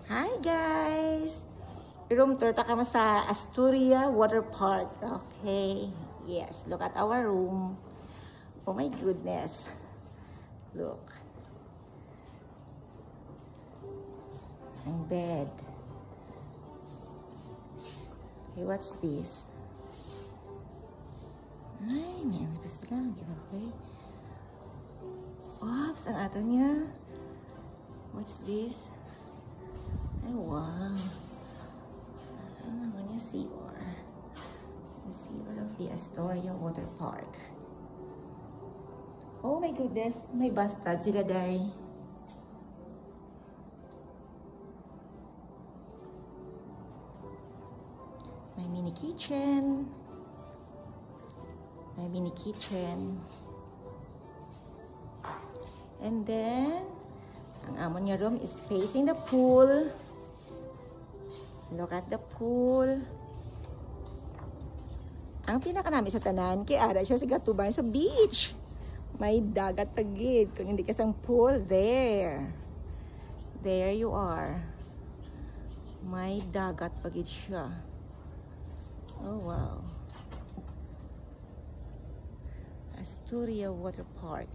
Hi guys! Room tour ta kami sa Astoria Water Park. Okay. Yes, look at our room. Oh my goodness. Look. Ang bed. Okay, what's this? Ay, may anipis lang. Okay. Oops, ang ato niya. What's this? Ay, wow. Ano naman yung CR? The CR of the Astoria Water Park. Oh my goodness, may bathtub sila, day. May mini kitchen. May mini kitchen. And then, ang amon niya room is facing the pool. Look at the pool. Ang pinaka namin sa tanan, kay ara siya sa gatubang sa beach. May dagat tagid. Kung hindi ka sang pool, there. There you are. May dagat pagid siya. Oh, wow. Astoria Water Park.